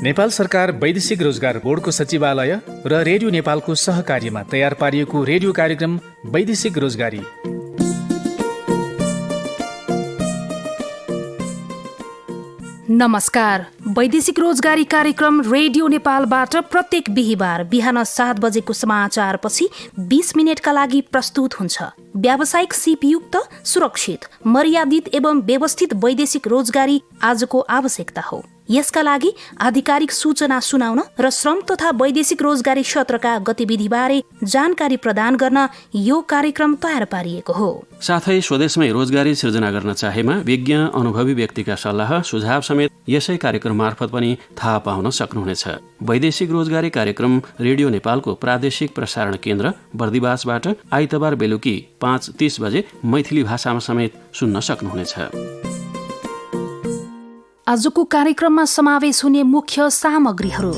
नेपाल सरकार वैदेशिक रोजगार बोर्डको सचिवालय र रेडियो नेपालको सहकार्यमा तयार पारिएको रेडियो कार्यक्रम वैदेशिक रोजगारी। नमस्कार। वैदेशिक रोजगारी कार्यक्रम रेडियो नेपालबाट प्रत्येक बिहीबार बिहान 7 बजेको समाचारपछि 20 मिनटका लागि प्रस्तुत हुन्छ। व्यावसायिक सिपयुक्त, सुरक्षित, मर्यादित एवं व्यवस्थित वैदेशिक रोजगारी आजको आवश्यकता हो। यसका लागि आधिकारिक सूचना सुनाउन र श्रम तथा वैदेशिक रोजगारी क्षेत्रका गतिविधिबारे जानकारी प्रदान गर्न यो कार्यक्रम तयार पारिएको हो। साथै स्वदेशमै रोजगारी सृजना गर्न चाहेमा विज्ञ अनुभवी व्यक्तिका सल्लाह सुझाव समेत यसै कार्यक्रम मार्फत पनि थाहा पाउन सक्नुहुनेछ। वैदेशिक रोजगारी कार्यक्रम रेडियो नेपालको प्रादेशिक प्रसारण केन्द्र बर्दिवासबाट आइतबार बेलुकी 5:30 बजे मैथिली भाषामा समेत सुन्न सक्नुहुनेछ। आजको कार्यक्रममा समावेश हुने मुख्य सामग्रीहरू: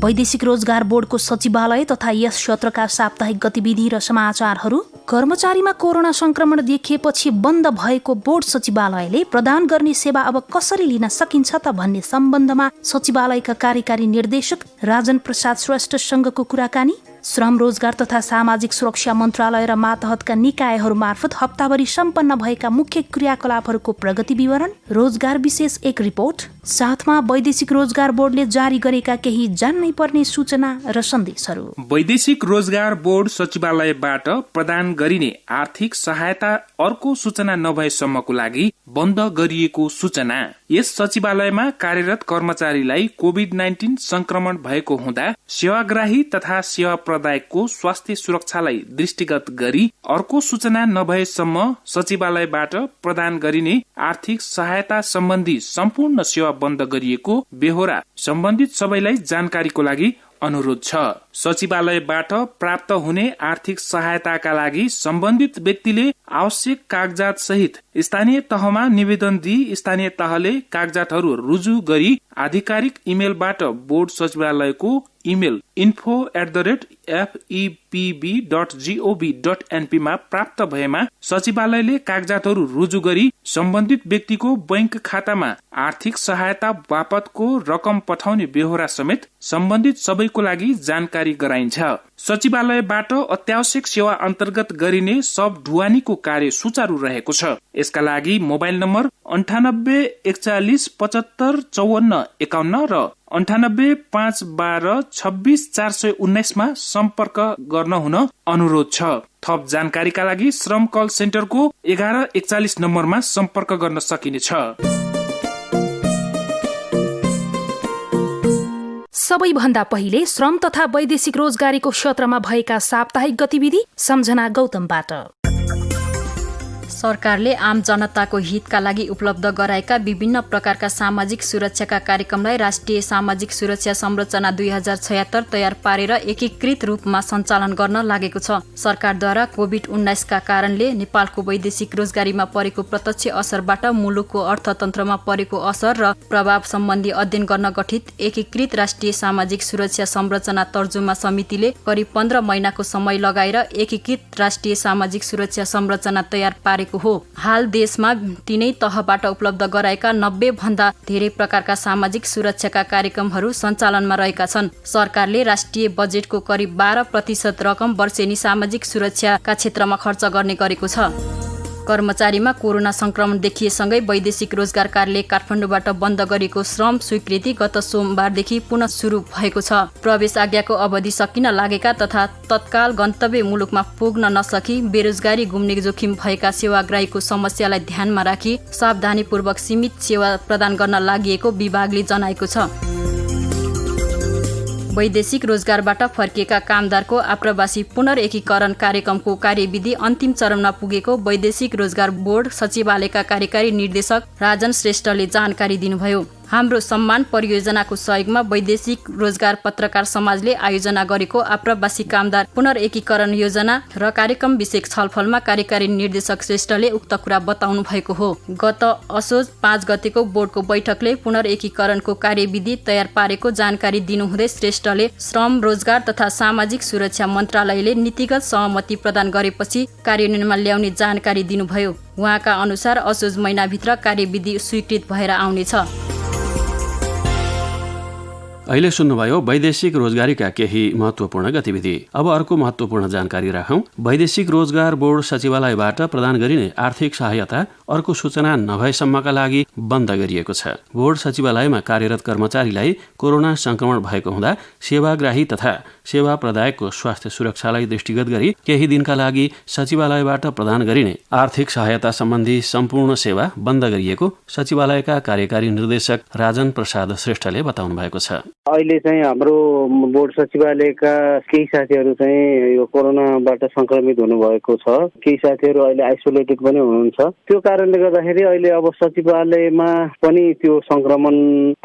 वैदेशिक रोजगार बोर्डको सचिवालय तथा यस क्षेत्रका साप्ताहिक गतिविधि र समाचारहरू, कर्मचारीमा कोरोना संक्रमण देखिएपछि बन्द भएको बोर्ड सचिवालयले प्रदान गर्ने सेवा अब कसरी लिन सकिन्छ त भन्ने सम्बन्धमा सचिवालयका कार्यकारी निर्देशक राजन प्रसाद श्रेष्ठसँगको कुराकानी, श्रम रोजगार तथा सामाजिक सुरक्षा मन्त्रालय र मातहतका निकायहरू मार्फत हप्ताभरि सम्पन्न भएका मुख्य क्रियाकलापहरूको प्रगति विवरण, रोजगार विशेष एक रिपोर्ट, साथमा वैदेशिक रोजगार बोर्डले जारी गरेका केही जान्नै पर्ने सूचना र सन्देशहरू। वैदेशिक रोजगार बोर्ड सचिवालयबाट प्रदान गरिने आर्थिक सहायता अर्को सूचना नभएसम्मको लागि बन्द गरिएको सूचना। यस सचिवालयमा कार्यरत कर्मचारीलाई कोभिड-19 संक्रमण भएको हुँदा सेवाग्राही तथा सेवा प्रदायकको स्वास्थ्य सुरक्षालाई दृष्टिगत गरी अर्को सूचना नभएसम्म सचिवालयबाट प्रदान गरिने आर्थिक सहायता सम्बन्धी सम्पूर्ण सेवा बन्द गरिएको बेहोरा सम्बन्धित सबैलाई जानकारीको लागि अनुरोध छ। सचिवालयबाट प्राप्त हुने आर्थिक सहायताका लागि सम्बन्धित व्यक्तिले आवश्यक कागजात सहित स्थानीय तहमा निवेदन दिई स्थानीय तहले कागजातहरू रुजु गरी आधिकारिक इमेलबाट बोर्ड सचिवालयको इमेल info@fepb.gov.np मा प्राप्त भएमा सचिवालयले कागजातहरू रुजु गरी सम्बन्धित व्यक्तिको बैंक खातामा आर्थिक सहायता बापतको रकम पठाउने बेहोरा समेत सम्बन्धित सबैको लागि जानकारी गराइन्छ। सचिवालयबाट अत्यावश्यक सेवा अन्तर्गत गरिने सब ढुवानीको कार्य सुचारू रहेको छ। यसका लागि मोबाइल नम्बर 98 41 75 54 51 र 98 512 26 419 मा सम्पर्क गर्न हुन अनुरोध छ। थप जानकारीका लागि श्रम कल सेन्टरको 1141 नम्बरमा सम्पर्क गर्न सकिनेछ। सबैभन्दा पहिले श्रम तथा वैदेशिक रोजगारीको क्षेत्रमा भएका साप्ताहिक गतिविधि सम्झना गौतमबाट। सरकारले आम जनताको हितका लागि उपलब्ध गराएका विभिन्न प्रकारका सामाजिक सुरक्षाका कार्यक्रमलाई राष्ट्रिय सामाजिक सुरक्षा संरचना 2076 तयार पारेर एकीकृत रूपमा सञ्चालन गर्न लागेको छ। सरकारद्वारा कोभिड-19 का कारणले नेपालको वैदेशिक रोजगारीमा परेको प्रत्यक्ष असरबाट मुलुकको अर्थतन्त्रमा परेको असर र प्रभाव सम्बन्धी अध्ययन गर्न गठित एकीकृत राष्ट्रिय सामाजिक सुरक्षा संरचना तर्जुमा समितिले करिब 15 महिनाको समय लगाएर एकीकृत राष्ट्रिय सामाजिक सुरक्षा संरचना तयार पारेको हो। हाल देशमा तीनै तहबाट उपलब्ध गराएका 90 भन्दा धेरै प्रकारका सामाजिक सुरक्षाका कार्यक्रमहरू सञ्चालनमा रहेका छन्। सरकारले राष्ट्रिय बजेटको करिब 12% रकम वर्षेनी सामाजिक सुरक्षाका क्षेत्रमा खर्च गर्ने गरेको छ। कर्मचारीमा कोरोना संक्रमण देखिएसँगै वैदेशिक रोजगार कार्यालय काठमाडौँबाट बन्द गरेको श्रम स्वीकृति गत सोमबारदेखि पुनः सुरु भएको छ। प्रवेश आज्ञाको अवधि सकिन लागेका तथा तत्काल गन्तव्य मुलुकमा पुग्न नसकी बेरोजगारी गुम्ने जोखिम भएका सेवाग्राहीको समस्यालाई ध्यानमा राखी सावधानीपूर्वक सीमित सेवा प्रदान गर्न लागि विभागले जनाएको छ। वैदेशिक रोजगारबाट फर्किएका कामदारको आप्रवासी पुनर्एकीकरण कार्यक्रमको कार्यविधि अन्तिम चरणमा पुगेको वैदेशिक रोजगार बोर्ड सचिवालयका कार्यकारी निर्देशक राजन श्रेष्ठले जानकारी दिनुभयो। हाम्रो सम्मान परियोजनाको सहयोगमा वैदेशिक रोजगार पत्रकार समाजले आयोजना गरेको आप्रवासी कामदार पुनर्एकीकरण योजना र कार्यक्रम विषयक छलफलमा कार्यकारी निर्देशक श्रेष्ठले उक्त कुरा बताउनु भएको हो। गत असोज 5 गतेको बोर्डको बैठकले पुनर्एकीकरणको कार्यविधि तयार पारेको जानकारी दिनुहुँदै श्रेष्ठले श्रम रोजगार तथा सामाजिक सुरक्षा मन्त्रालयले नीतिगत सहमति प्रदान गरेपछि कार्यान्वयनमा ल्याउने जानकारी दिनुभयो। उहाँका अनुसार असोज महिनाभित्र कार्यविधि स्वीकृत भएर आउनेछ। अहिले सुन्नुभयो वैदेशिक रोजगारीका केही महत्त्वपूर्ण गतिविधि। अब अर्को महत्त्वपूर्ण जानकारी राखौं। वैदेशिक रोजगार बोर्ड सचिवालयबाट प्रदान गरिने आर्थिक सहायता अर्को सूचना नभएसम्मका लागि बन्द गरिएको छ। बोर्ड सचिवालयमा कार्यरत कर्मचारीलाई कोरोना संक्रमण भएको हुँदा सेवाग्राही तथा सेवा प्रदायकको स्वास्थ्य सुरक्षालाई दृष्टिगत गरी केही दिनका लागि सचिवालयबाट प्रदान गरिने आर्थिक सहायता सम्बन्धी सम्पूर्ण सेवा बन्द गरिएको सचिवालयका कार्यकारी निर्देशक राजन प्रसाद श्रेष्ठले बताउनु भएको छ। अहिले चाहिँ हाम्रो बोर्ड सचिवालयका केही साथीहरू चाहिँ यो कोरोनाबाट संक्रमित हुनुभएको छ। केही साथीहरू अहिले आइसोलेटेड पनि हुनुहुन्छ। त्यो कारणले गर्दाखेरि अहिले अब सचिवालयमा पनि त्यो संक्रमण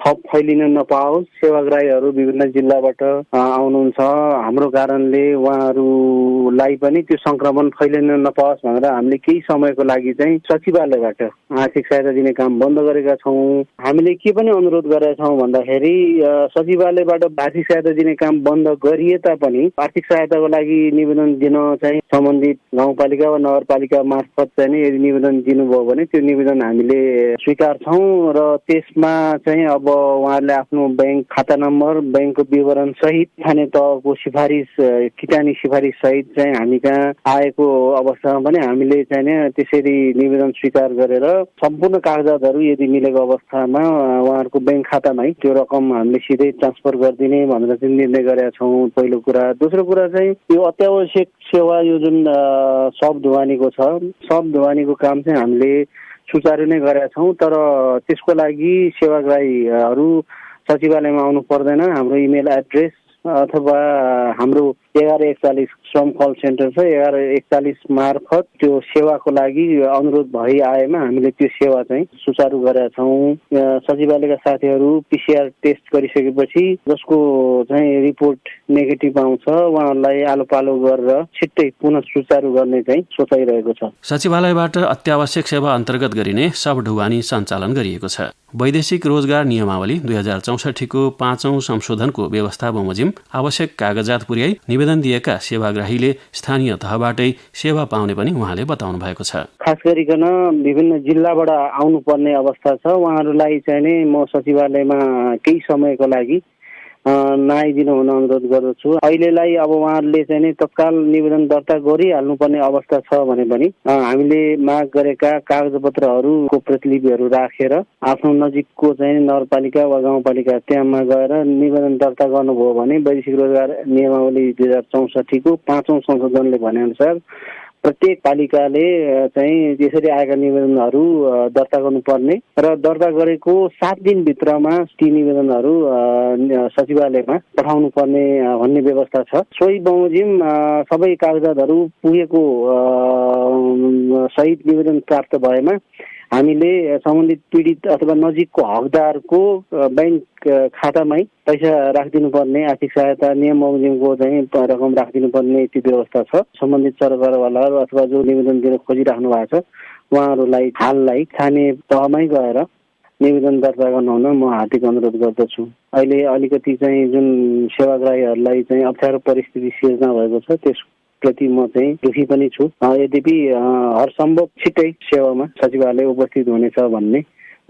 थप फैलिन नपाओस्, सेवाग्राहीहरू विभिन्न जिल्लाबाट आउनुहुन्छ, हाम्रो कारणले उहाँहरूलाई पनि त्यो संक्रमण फैलिन नपाओस् भनेर हामीले केही समयको लागि चाहिँ सचिवालयबाट आर्थिक सहायता दिने काम बन्द गरेका छौँ। हामीले के पनि अनुरोध गरेका छौँ भन्दाखेरि सचिवालयबाट आर्थिक सहायता दिने काम बन्द गरिए तापनि आर्थिक सहायताको लागि निवेदन दिन चाहिँ सम्बन्धित गाउँपालिका वा नगरपालिका मार्फत चाहिँ यदि निवेदन दिनुभयो भने त्यो निवेदन हामीले स्वीकार्छौँ र त्यसमा चाहिँ अब उहाँहरूले आफ्नो बैंक खाता नम्बर, बैंकको विवरण सहित स्थानीय तहको सिफारिस, किटानी सिफारिस सहित चाहिँ हामी कहाँ आएको अवस्थामा पनि हामीले चाहिँ त्यसरी निवेदन स्वीकार गरेर सम्पूर्ण कागजातहरू यदि मिलेको अवस्थामा उहाँहरूको बैंक खातामै त्यो रकम हामीले सिधै ट्रान्सफर गरिदिने भनेर चाहिँ निर्णय गरेका छौँ। पहिलो कुरा। दोस्रो कुरा चाहिँ यो अत्यावश्यक सेवा यो जुन शव ढुवानीको छ, शव ढुवानीको काम चाहिँ हामीले सुचारू नै गरेका छौँ। तर त्यसको लागि सेवाग्राहीहरू सचिवालयमा आउनु पर्दैन। हाम्रो इमेल एड्रेस अथवा हाम्रो 1141 श्रम कल सेन्टर छ, 1141 मार्फत त्यो सेवाको लागि अनुरोध भइ आएमा हामीले त्यो सेवा चाहिँ सुचारू गरेका छौँ। सचिवालयका साथीहरू PCR टेस्ट गरिसकेपछि जसको चाहिँ रिपोर्ट नेगेटिभ आउँछ उहाँहरूलाई आलो पालो गरेर छिट्टै पुनः सुचारू गर्ने चाहिँ सोचाइरहेको छ। सचिवालयबाट अत्यावश्यक सेवा अन्तर्गत गरिने शव ढुवानी सञ्चालन गरिएको छ। वैदेशिक रोजगार नियमावली 2064 को 5औं संशोधनको व्यवस्था बमोजिम आवश्यक कागजात पुर्याई निवेदन दिएका सेवाग्राहीले स्थानीय तहबाटै सेवा पाउने पनि उहाँले बताउनु भएको छ। खास गरिकन विभिन्न जिल्लाबाट आउनुपर्ने अवस्था छ। उहाँहरूलाई चाहिँ नै म सचिवालयमा केही समयको लागि नआइदिनु हुन अनुरोध गर्दछु। अहिलेलाई अब उहाँहरूले चाहिँ तत्काल निवेदन दर्ता गरिहाल्नुपर्ने अवस्था छ भने पनि हामीले माग गरेका कागजपत्रहरूको प्रतिलिपिहरू राखेर आफ्नो नजिकको चाहिँ नगरपालिका वा गाउँपालिका त्यहाँमा गएर निवेदन दर्ता गर्नुभयो भने वैदेशिक रोजगार नियमावली 2064 को 5औं संशोधनले भनेअनुसार प्रत्येक पालिकाले चाहिँ त्यसरी आएका निवेदनहरू दर्ता गर्नुपर्ने र दर्ता गरेको 7 दिनभित्रमा ती निवेदनहरू सचिवालयमा पठाउनु पर्ने भन्ने व्यवस्था छ। सोही बमोजिम सबै कागजातहरू पुगेको सहित निवेदन प्राप्त भएमा हामीले सम्बन्धित पीडित अथवा नजिकको हकदारको बैंक खातामै पैसा राखिदिनु पर्ने, आर्थिक सहायता नियम बमोजिमको चाहिँ रकम राखिदिनु पर्ने त्यो व्यवस्था छ। सम्बन्धित सरकारवालाहरू अथवा जो निवेदन दिन खोजिराख्नु भएको छ उहाँहरूलाई हाललाई स्थानीय तहमै गएर निवेदन दर्ता गर्न हुन म हार्दिक अनुरोध गर्दछु। अहिले अलिकति चाहिँ जुन सेवाग्राहीहरूलाई चाहिँ अप्ठ्यारो परिस्थिति सिर्जना भएको छ त्यसप्रति म चाहिँ दुखी पनि छु। यद्यपि हरसम्भव छिट्टै सेवामा सचिवालय उपस्थित हुनेछ भन्ने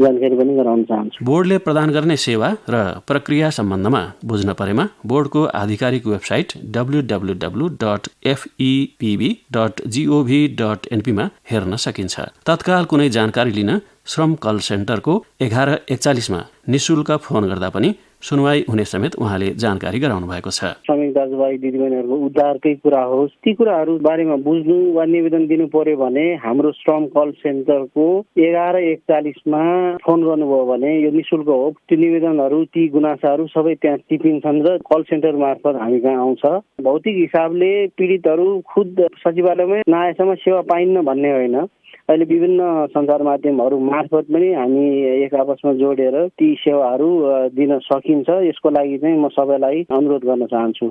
जानकारी पनि गराउन चाहन्छु। बोर्डले प्रदान गर्ने सेवा र प्रक्रिया सम्बन्धमा बुझ्न परेमा बोर्डको आधिकारिक वेबसाइट www.fepb.gov.np मा हेर्न सकिन्छ। तत्काल कुनै जानकारी लिन श्रम कल सेन्टरको 1141 मा निशुल्क फोन गर्दा पनि सुनवाई हुने समेत उहाँले जानकारी गराउनु भएको छ। श्रमिक दाजुभाइ दिदीबहिनीहरूको उद्धारकै कुरा होस्, ती कुराहरू बारेमा बुझ्नु वा निवेदन दिनु पर्यो भने हाम्रो श्रम कल सेन्टरको 1141 मा फोन गर्नुभयो भने यो निशुल्क हो। ती निवेदनहरू, ती गुनासाहरू सबै त्यहाँ टिपिन्छन् र कल सेन्टर मार्फत हामी कहाँ आउँछ। भौतिक हिसाबले पीडितहरू खुद सचिवालयमै नआएसम्म सेवा पाइन्न भन्ने होइन। अहिले विभिन्न सञ्चार माध्यमहरू मार्फत पनि हामी एक आपसमा जोडेर ती सेवाहरू दिन सकिन्छ। यसको लागि चाहिँ म सबैलाई अनुरोध गर्न चाहन्छु।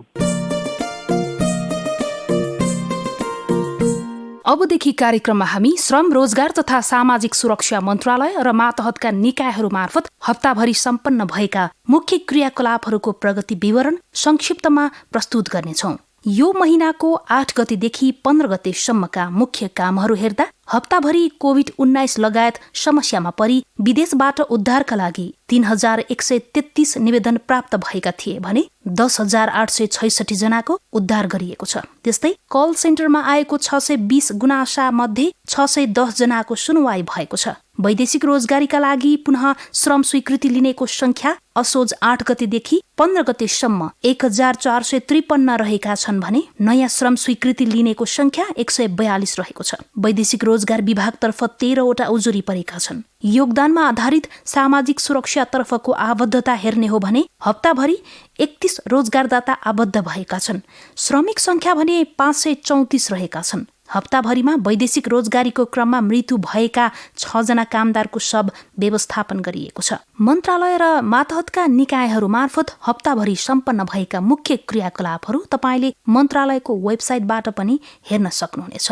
अबदेखि कार्यक्रममा हामी श्रम, रोजगार तथा सामाजिक सुरक्षा मन्त्रालय र मातहतका निकायहरू मार्फत हप्ताभरि सम्पन्न भएका मुख्य क्रियाकलापहरूको प्रगति विवरण संक्षिप्तमा प्रस्तुत गर्नेछौँ। यो महिनाको 8 गतेदेखि 15 गतेसम्मका मुख्य कामहरू हेर्दा हप्ताभरि कोभिड-19 लगायत समस्यामा परि विदेशबाट उद्धारका लागि 3,133 निवेदन प्राप्त भएका थिए भने 10,866 जनाको उद्धार गरिएको छ। त्यस्तै कल सेन्टरमा आएको 620 गुनासा मध्ये 610 जनाको सुनवाई भएको छ। वैदेशिक रोजगारीका लागि पुनः श्रम स्वीकृति लिनेको संख्या असोज 8 गतेदेखि 15 गतेसम्म 1,453 रहेका छन् भने नयाँ श्रम स्वीकृति लिनेको संख्या 142 रहेको छ। वैदेशिक रोजगार विभागतर्फ 13वटा उजुरी परेका छन्। योगदानमा आधारित सामाजिक सुरक्षातर्फको आबद्धता हेर्ने हो भने हप्ताभरि 31 रोजगारदाता आबद्ध भएका छन्। श्रमिक संख्या भने 534 रहेका छन्। हप्ताभरिमा वैदेशिक रोजगारीको क्रममा मृत्यु भएका 6 जना कामदारको शव व्यवस्थापन गरिएको छ। मन्त्रालय र मातहतका निकायहरू मार्फत हप्ताभरि सम्पन्न भएका मुख्य क्रियाकलापहरू तपाईले मन्त्रालयको वेबसाइटबाट पनि हेर्न सक्नुहुनेछ।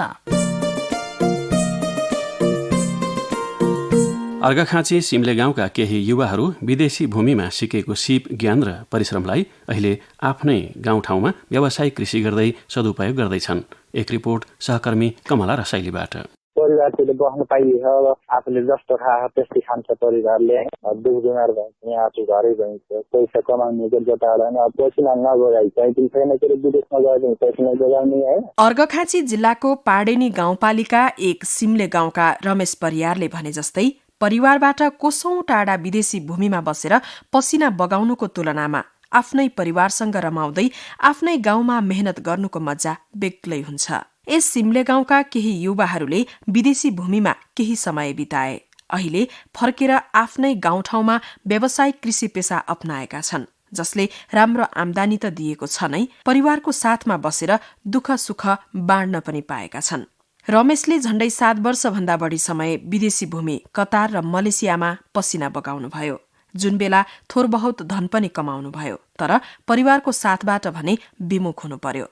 अर्घाखाँची सिमले गाउँका केही युवाहरू विदेशी भूमिमा सिकेको सिप ज्ञान र परिश्रमलाई अहिले आफ्नै गाउँठाउँमा व्यावसायिक कृषि गर्दै सदुपयोग गर्दैछन्। एक रिपोर्ट सहकर्मी कमला रसाइलीबाट। परिवारतिर बस्न पाइन्छ, आफूले जस्तो खान्छ त्यस्तै खान्छ परिवारले। दुख बिमार भएपछि यहाँ आफू घरै गइन्छ, पैसा कमाउनेको जताएन, पसिना नगराइ चाहिँ छैन के विदेशमा गएर पैसा जोगाउने है। अर्घाखाँची जिल्लाको पाडेनी गाउँपालिका एक सिमले गाउँका रमेश परियारले भने जस्तै परिवारबाट कोसौं टाढा विदेशी भूमिमा बसेर पसिना बगाउनुको तुलनामा आफ्नै परिवारसँग रमाउँदै आफ्नै गाउँमा मेहनत गर्नुको मजा बेग्लै हुन्छ। यस सिमले गाउँका केही युवाहरूले विदेशी भूमिमा केही समय बिताए। अहिले फर्केर आफ्नै गाउँठाउँमा व्यावसायिक कृषि पेसा अपनाएका छन्, जसले राम्रो आम्दानी त दिएको छ नै, परिवारको साथमा बसेर दुःख सुख बाँड्न पनि पाएका छन्। रमेशले झण्डै 7 वर्षभन्दा बढी समय विदेशी भूमि कतार र मलेसियामा पसिना बगाउनुभयो, जुन बेला थोर बहुत धन पनि कमाउनुभयो, तर परिवारको साथबाट भने विमुख हुनु पर्यो।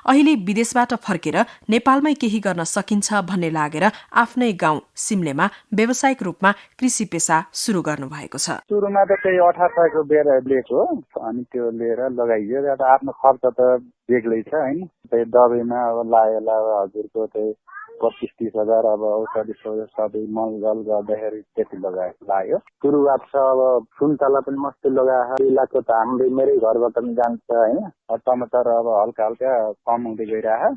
अहिले विदेशबाट फर्केर नेपालमै केही गर्न सकिन्छ भन्ने लागेर आफ्नै गाउँ सिमलेमा व्यावसायिक रूपमा कृषि पेसा सुरु गर्नु भएको छ। सुरुमा त त्यही 1800 को बेर लिएको, अनि त्यो लिएर लगाइयो। आफ्नो खर्च त बेग्लै छ हैन। त्यही दबाईमा अब लागेला हजुरको त्यही 25-30 हजार, अब औषधि सबै मलजल गर्दाखेरि त्यति लाग्यो। सुरुवात छ अब सुन्तला पनि मस्तै लगाएर इलाको त हाम्रै मेरै घरबाट पनि जान्छ हैन। टमाटर अब हल्का हल्का कमाउँदै गइरहेको,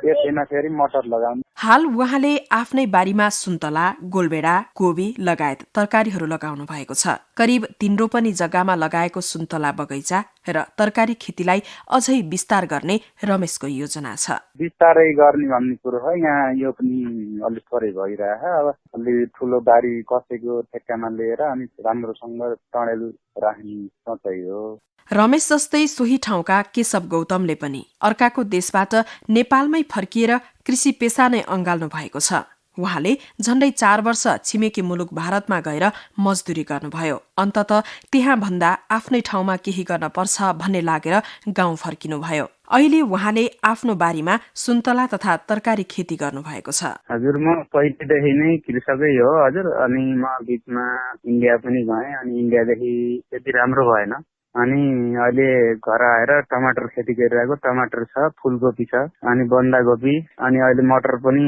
यसैमा फेरि मटर लगाउने। हाल उहाँले आफ्नै बारीमा सुन्तला, गोलबेडा, कोबी लगायत तरकारीहरू लगाउनु भएको छ। करिब 3 रोपनी जग्गामा लगाएको सुन्तला बगैँचा र तरकारी खेतीलाई अझै विस्तार गर्ने रमेशको योजना छ। विस्तारै गर्ने भन्ने कुरो हो। यहाँ यो पनि अलिक थोरै भइरहेछ। अब अलि ठुलो बारी कसैको ठेक्कामा लिएर अनि राम्रोसँग टँडेल राख्ने सोचाइ हो। रमेश जस्तै सोही ठाउँका केशव गौतमले पनि अर्काको देशबाट नेपालमै फर्किएर कृषि पेसा नै अँगाल्नु भएको छ। उहाँले झण्डै 4 वर्ष छिमेकी मुलुक भारतमा गएर मजदुरी गर्नुभयो। अन्तत त्यहाँ भन्दा आफ्नै ठाउँमा केही गर्न पर्छ भन्ने लागेर गाउँ फर्किनुभयो। अहिले उहाँले आफ्नो बारीमा सुन्तला तथा तरकारी खेती गर्नु भएको छ। हजुर, म पहिलेदेखि नै कृषकै हो हजुर। अनि म बिचमा इन्डिया पनि गएँ, अनि इन्डियादेखि त्यति राम्रो भएन। अनि अहिले घर आएर टमाटर खेती गरिरहेको। टमाटर छ, फूलकोपी छ, अनि बन्दाकोपी, अनि अहिले मटर पनि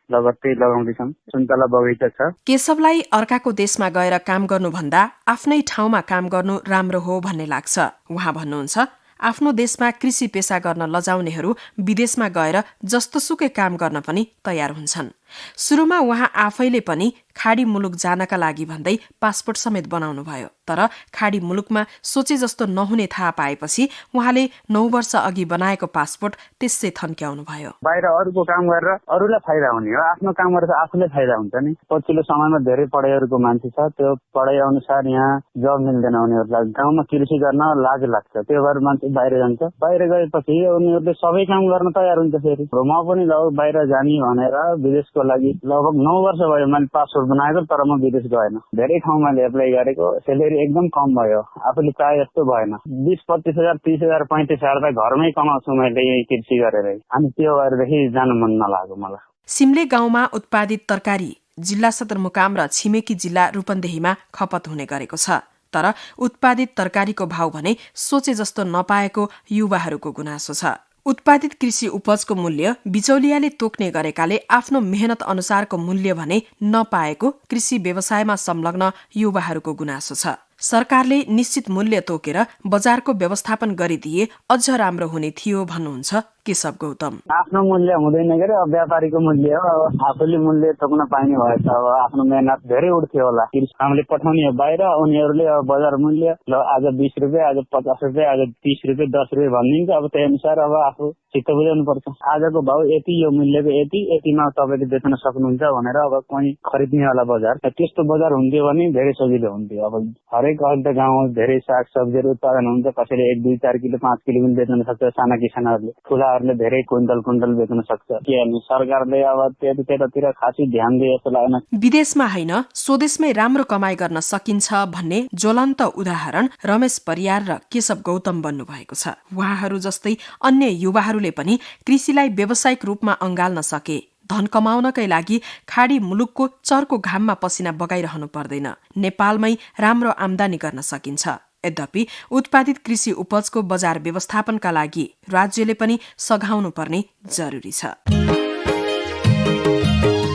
लगत्तै लगाउँदैछौँ। सुन्तला बगैँचा छ। केशवलाई अर्काको देशमा गएर काम गर्नुभन्दा आफ्नै ठाउँमा काम गर्नु राम्रो हो भन्ने लाग्छ। उहाँ भन्नुहुन्छ, आफ्नो देशमा कृषि पेसा गर्न लजाउनेहरू विदेशमा गएर जस्तोसुकै काम गर्न पनि तयार हुन्छन्। सुरुमा उहाँ आफैले पनि खाडी मुलुक जानका लागि भन्दै पासपोर्ट समेत बनाउनु भयो, तर खाडी मुलुकमा सोचे जस्तो नहुने थाहा पाएपछि उहाँले 9 वर्ष अघि बनाएको पासपोर्ट त्यसै थन्क्याउनु भयो। बाहिर अरूको काम गरेर अरूलाई फाइदा हुने हो, आफ्नो काम गरेर आफूलाई फाइदा हुन्छ नि। पछिल्लो समयमा धेरै पढाइहरूको मान्छे छ, त्यो पढाइ अनुसार यहाँ जब मिल्दैन उनीहरूलाई। गाउँमा कृषि गर्न लाज लाग्छ, त्यो भएर मान्छे बाहिर जान्छ। बाहिर गएपछि उनीहरूले सबै काम गर्न तयार हुन्छ। फेरि म पनि बाहिर जाने भनेर विदेशको लागि लगभग 9 वर्ष भयो मैले पासपोर्ट बनाएको, तर म विदेश गएन। धेरै ठाउँमा एप्लाई गरेको, सेलेरी एकदम कम भयो, आफूले चाहे जस्तो भएन। 20-25 हजार, 30 हजार, 35 हजार त घरमै कमाउँछु मैले यही कृषि गरेर। अनि त्यो गरेदेखि जानु मन नलाग्यो मलाई। सिमले गाउँमा उत्पादित तरकारी जिल्ला सदरमुकाम र छिमेकी जिल्ला रूपन्देहीमा खपत हुने गरेको छ, तर उत्पादित तरकारीको भाव भने सोचे जस्तो नपाएको युवाहरूको गुनासो छ। उत्पादित कृषि उपजको मूल्य बिचौलियाले तोक्ने गरेकाले आफ्नो मेहनत अनुसारको मूल्य भने नपाएको कृषि व्यवसायमा संलग्न युवाहरूको गुनासो छ। सरकारले निश्चित मूल्य तोकेर बजारको व्यवस्थापन गरिदिए अझ राम्रो हुने थियो भन्नुहुन्छ केशव गौतम। आफ्नो मूल्य हुँदैन के अब व्यापारीको मूल्य हो। अब आफूले मूल्य तोक्न पाइने भएछ अब आफ्नो मेहनत धेरै उठ्थ्यो होला। हामीले पठाउने हो बाहिर, उनीहरूले अब बजार मूल्य ल आज 20 रुपियाँ, आज 50 रुपियाँ, आज 30 रुपियाँ, 10 रुपियाँ भनिदिन्छ। अब त्यही अनुसार अब आफू चित्त बुझाउनु पर्छ। आजको भाउ यति, यो मूल्यको यतिमा तपाईँले बेच्न सक्नुहुन्छ भनेर अब कहीँ खरिद्ने होला बजार। त्यस्तो बजार हुन्थ्यो भने धेरै सजिलो हुन्थ्यो। अब हरेक अहिले त गाउँ धेरै साग सब्जीहरू उत्पादन हुन्छ। कसैले 1, 2, 4 किलो 5 किलो पनि बेच्न सक्छ साना किसानहरूले। ठुलाहरूले धेरै कुइन्टल बेच्न सक्छ। के भन्नु, सरकारले अब त्यतातिर खासै ध्यान दिए जस्तो लाग्दैन। विदेशमा होइन स्वदेशमै राम्रो कमाई गर्न सकिन्छ भन्ने ज्वलन्त उदाहरण रमेश परियार र केशव गौतम बन्नु भएको छ। उहाँहरू जस्तै अन्य युवाहरूले पनि कृषिलाई व्यावसायिक रूपमा अँगाल्न सके। धन कमाउनकै लागि खाडी मुलुकको चर्को घाममा पसिना बगाइरहनु पर्दैन। नेपालमै राम्रो आम्दानी गर्न सकिन्छ। यद्यपि उत्पादित कृषि उपजको बजार व्यवस्थापनका लागि राज्यले पनि सघाउनु पर्ने जरुरी छ।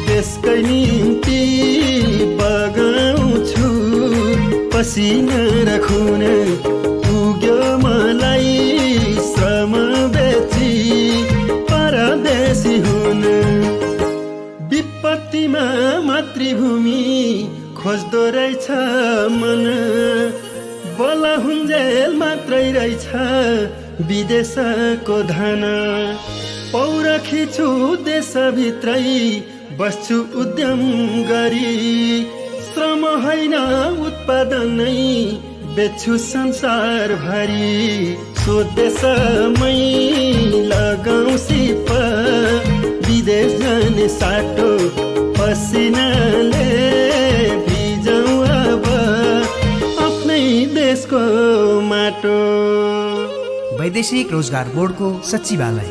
त्यसकै निम्ति बगाउँछु पसिना र खुन, पुग्यो मलाई श्रम बेची परदेशी हुन। विपत्तिमा मातृभूमि खोज्दो रहेछ मन, बोला हुन्जेल मात्रै रहेछ विदेशको धन। पौरखी छु देशभित्रै बस्छु उद्यम गरी, श्रम होइन उत्पादनै बेच्छु संसारभरि। स्वदेशमै लगाउँ सिप, विदेश जाने साटो पसिनाले भिजाउँ अब आफ्नै देशको माटो। वैदेशिक रोजगार बोर्डको सचिवालय।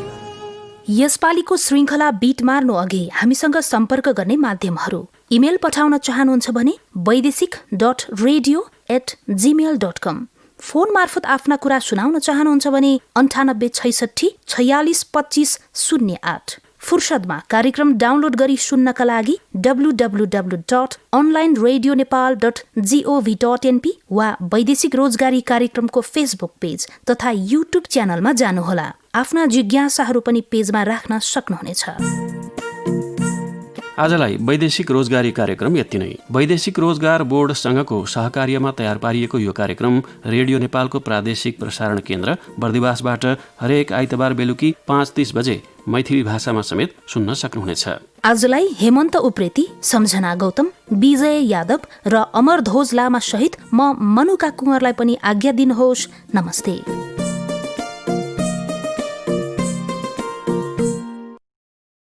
यसपालिको श्रृङ्खला बीट मार्नु अघि हामीसँग सम्पर्क गर्ने माध्यमहरू। इमेल पठाउन चाहनुहुन्छ भने वैदेशिक.radio@gmail.com। फोन मार्फत आफ्ना कुरा सुनाउन चाहनुहुन्छ भने 98 66 46 25 08। फुर्सदमा कार्यक्रम डाउनलोड गरी सुन्नका लागि www.onlineradionepal.gov.np वा वैदेशिक रोजगारी कार्यक्रमको फेसबुक पेज तथा युट्युब च्यानलमा जानुहोला। आफ्ना जिज्ञासाहरू पनि पेजमा राख्न सक्नुहुनेछ। आजलाई वैदेशिक रोजगारी कार्यक्रम यति नै। वैदेशिक रोजगार बोर्डसँगको सहकार्यमा तयार पारिएको यो कार्यक्रम रेडियो नेपालको प्रादेशिक प्रसारण केन्द्र बर्दिवासबाट हरेक आइतबार बेलुकी 5:30 बजे मैथिली भाषामा समेत सुन्न सक्नुहुनेछ। आजलाई हेमन्त उप्रेती, सम्झना गौतम, विजय यादव र अमर ध्वज लामा सहित म मनुका कुँवरलाई पनि आज्ञा दिनुहोस्। नमस्ते।